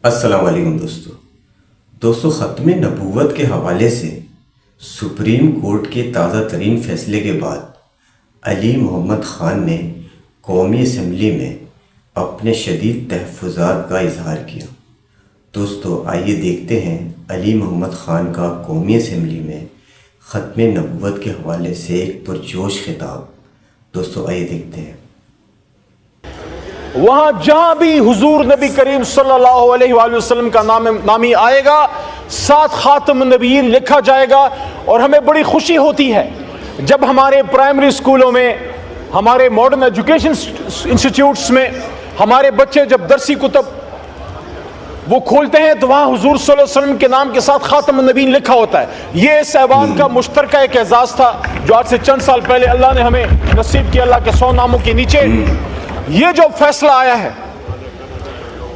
السلام علیکم دوستو ختم نبوت کے حوالے سے سپریم کورٹ کے تازہ ترین فیصلے کے بعد علی محمد خان نے قومی اسمبلی میں اپنے شدید تحفظات کا اظہار کیا۔ دوستو آئیے دیکھتے ہیں علی محمد خان کا قومی اسمبلی میں ختم نبوت کے حوالے سے ایک پرجوش خطاب۔ دوستو آئیے دیکھتے ہیں۔ وہاں جہاں بھی حضور نبی کریم صلی اللہ علیہ وآلہ وسلم کا نامی آئے گا، ساتھ خاتم النبیین لکھا جائے گا۔ اور ہمیں بڑی خوشی ہوتی ہے جب ہمارے پرائمری اسکولوں میں، ہمارے ماڈرن ایجوکیشن انسٹیٹیوٹس میں ہمارے بچے جب درسی کتب وہ کھولتے ہیں تو وہاں حضور صلی اللہ علیہ وسلم کے نام کے ساتھ خاتم النبیین لکھا ہوتا ہے۔ یہ اس ایوان کا مشترکہ ایک اعزاز تھا جو آج سے چند سال پہلے اللہ نے ہمیں نصیب کیا۔ اللہ کے 100 ناموں کے نیچے یہ جو فیصلہ آیا ہے،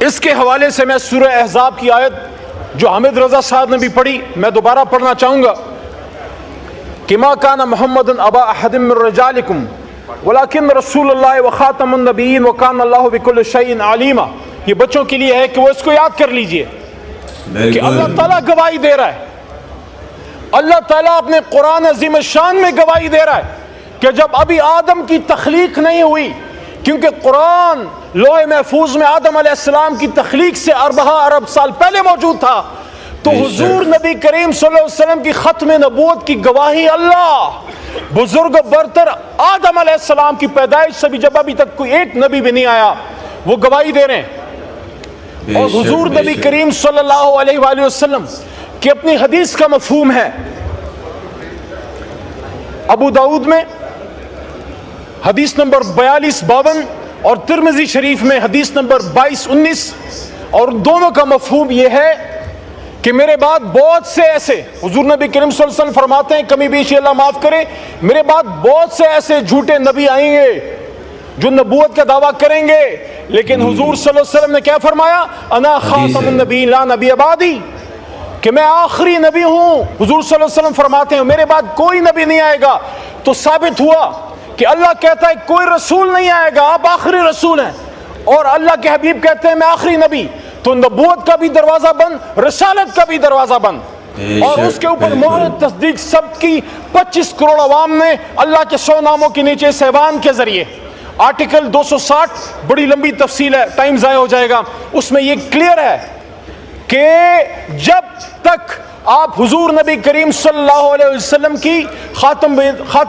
اس کے حوالے سے میں سورہ احزاب کی آیت جو حامد رضا صاحب نے بھی پڑھی میں دوبارہ پڑھنا چاہوں گا کہ ما کان محمد ابا احد من رجالکم ولکن رسول اللہ وخاتم النبیین وکان اللہ بکل شیء علیما۔ یہ بچوں کے لیے ہے کہ وہ اس کو یاد کر لیجئے کہ اللہ تعالیٰ گواہی دے رہا ہے، اللہ تعالیٰ اپنے قرآن عظیم الشان میں گواہی دے رہا ہے کہ جب ابھی آدم کی تخلیق نہیں ہوئی، کیونکہ قرآن لوح محفوظ میں آدم علیہ السلام کی تخلیق سے 4 ارب سال پہلے موجود تھا، تو حضور نبی کریم صلی اللہ علیہ وسلم کی ختم نبوت کی گواہی اللہ بزرگ برتر آدم علیہ السلام کی پیدائش سے بھی جب ابھی تک کوئی ایک نبی بھی نہیں آیا وہ گواہی دے رہے ہیں۔ اور حضور نبی کریم صلی اللہ علیہ وآلہ وسلم کی اپنی حدیث کا مفہوم ہے۔ ابو داؤد میں حدیث نمبر 4252 اور ترمذی شریف میں حدیث نمبر 2219، اور دونوں کا مفہوم یہ ہے کہ میرے بعد بہت سے ایسے، حضور نبی کریم صلی اللہ علیہ وسلم فرماتے ہیں کمی بیشی اللہ معاف کرے، میرے بعد بہت سے ایسے جھوٹے نبی آئیں گے جو نبوت کا دعویٰ کریں گے، لیکن حضور صلی اللہ علیہ وسلم نے کیا فرمایا؟ انا خاتم النبی لا نبی بعدی، کہ میں آخری نبی ہوں۔ حضور صلی اللہ علیہ وسلم فرماتے ہیں میرے بعد کوئی نبی نہیں آئے گا۔ تو ثابت ہوا کہ اللہ کہتا ہے کوئی رسول نہیں آئے گا، آپ آخری رسول ہیں، اور اللہ کے حبیب کہتے ہیں میں آخری نبی، تو نبوت کا بھی دروازہ بند، رسالت کا بھی دروازہ بند، اور اس کے اوپر مہر تصدیق سب کی 25 کروڑ عوام نے اللہ کے 100 ناموں کے نیچے اس ایوان کے ذریعے۔ آرٹیکل 260 بڑی لمبی تفصیل ہے، ٹائم ضائع ہو جائے گا، اس میں یہ کلیئر ہے کہ جب تک آپ حضور نبی کریم صلی اللہ علیہ وسلم کی خاتم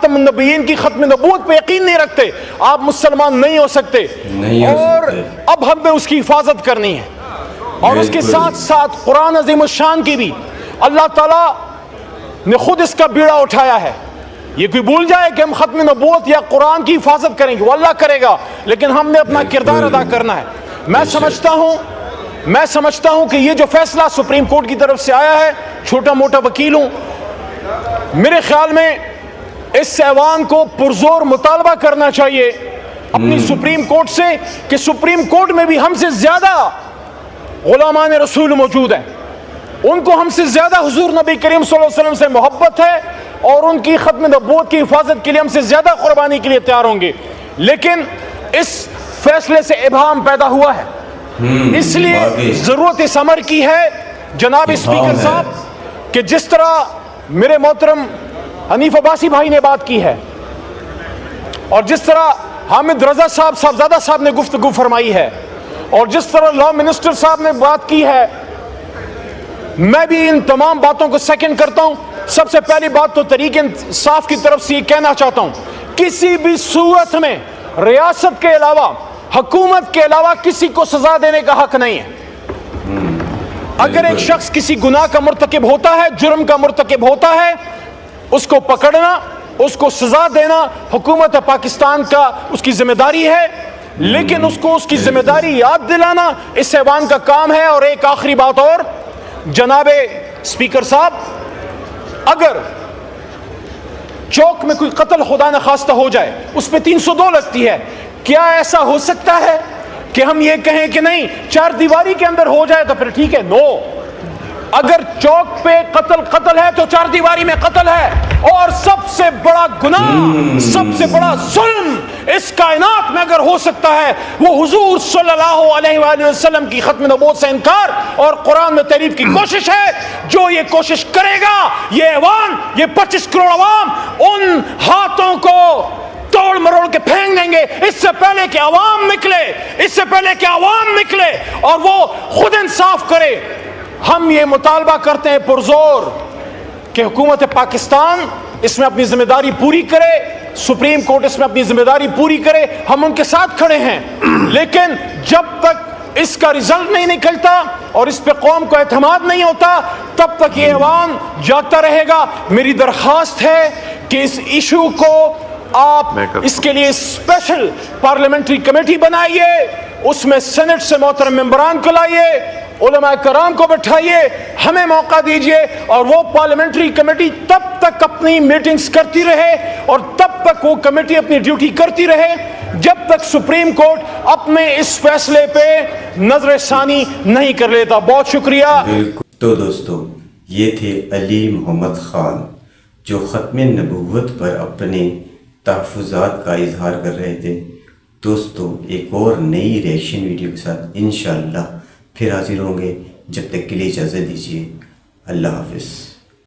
النبیین کی ختم نبوت پہ یقین نہیں رکھتے، آپ مسلمان نہیں ہو سکتے۔ اور اب ہم نے اس کی حفاظت کرنی ہے، اور اس کے ساتھ ساتھ قرآن عظیم الشان کی بھی اللہ تعالیٰ نے خود اس کا بیڑا اٹھایا ہے۔ یہ کوئی بھول جائے کہ ہم ختم نبوت یا قرآن کی حفاظت کریں گے، وہ اللہ کرے گا، لیکن ہم نے اپنا کردار ادا کرنا ہے۔ میں سمجھتا ہوں کہ یہ جو فیصلہ سپریم کورٹ کی طرف سے آیا ہے، چھوٹا موٹا وکیل ہوں، میرے خیال میں اس ایوان کو پرزور مطالبہ کرنا چاہیے اپنی سپریم کورٹ سے کہ سپریم کورٹ میں بھی ہم سے زیادہ غلامان رسول موجود ہیں، ان کو ہم سے زیادہ حضور نبی کریم صلی اللہ علیہ وسلم سے محبت ہے، اور ان کی ختم نبوت کی حفاظت کے لیے ہم سے زیادہ قربانی کے لیے تیار ہوں گے، لیکن اس فیصلے سے ابہام پیدا ہوا ہے، اس لیے ضرورت اس امر کی ہے جناب اسپیکر صاحب کہ جس طرح میرے محترم حنیف عباسی بھائی نے بات کی ہے، اور جس طرح حامد رضا صاحبزادہ صاحب نے گفتگو فرمائی ہے، اور جس طرح لا منسٹر صاحب نے بات کی ہے، میں بھی ان تمام باتوں کو سیکنڈ کرتا ہوں۔ سب سے پہلی بات تو تحریک انصاف کی طرف سے یہ کہنا چاہتا ہوں، کسی بھی صورت میں ریاست کے علاوہ، حکومت کے علاوہ کسی کو سزا دینے کا حق نہیں ہے۔ اگر ایک شخص کسی گناہ کا مرتکب ہوتا ہے، جرم کا مرتکب ہوتا ہے، اس کو پکڑنا، اس کو سزا دینا حکومت پاکستان کا اس کی ذمہ داری ہے، لیکن اس کو اس کی ذمہ داری یاد دلانا اس ایوان کا کام ہے۔ اور ایک آخری بات اور، جناب اسپیکر صاحب، اگر چوک میں کوئی قتل خدا نخواستہ ہو جائے، اس پہ 302 لگتی ہے، کیا ایسا ہو سکتا ہے کہ ہم یہ کہیں کہ نہیں 4 دیواری کے اندر ہو جائے تو پھر ٹھیک ہے؟ نو، اگر چوک پہ قتل ہے تو چار دیواری میں قتل ہے، اور سب سے بڑا گناہ، سب سے بڑا ظلم اس کائنات میں اگر ہو سکتا ہے وہ حضور صلی اللہ علیہ وآلہ وسلم کی ختم نبوت سے انکار اور قرآن میں تحریف کی کوشش ہے۔ جو یہ کوشش کرے گا، یہ ایوان، یہ 25 کروڑ عوام ان ہاتھوں کو توڑ مروڑ کے پھینک دیں گے، اس سے پہلے کہ عوام نکلے، اس سے پہلے کہ عوام نکلے اور وہ خود انصاف کرے۔ ہم یہ مطالبہ کرتے ہیں پرزور کہ حکومت پاکستان اس میں اپنی ذمہ داری پوری کرے، سپریم کورٹ اس میں اپنی ذمہ داری پوری کرے، ہم ان کے ساتھ کھڑے ہیں، لیکن جب تک اس کا رزلٹ نہیں نکلتا اور اس پہ قوم کو اعتماد نہیں ہوتا تب تک یہ ایوان جاگتا رہے گا۔ میری درخواست ہے کہ اس ایشو کو آپ اس کے لیے اسپیشل پارلیمنٹری کمیٹی بنائیے، اس میں سینٹ سے محترم ممبران کو لائیے، علماء کرام کو بٹھائیے، ہمیں موقع دیجئے، اور وہ پارلیمنٹری کمیٹی تب تک اپنی میٹنگز کرتی رہے اور تب تک وہ کمیٹی اپنی ڈیوٹی کرتی رہے جب تک سپریم کورٹ اپنے اس فیصلے پہ نظر ثانی نہیں کر لیتا۔ بہت شکریہ۔ تو دوستو، یہ تھے علی محمد خان جو ختم نبوت پر اپنے تحفظات کا اظہار کر رہے تھے۔ دوستو، ایک اور نئی ریئیکشن ویڈیو کے ساتھ انشاءاللہ پھر حاضر ہوں گے، جب تک کے لیے اجازت دیجیے۔ اللہ حافظ۔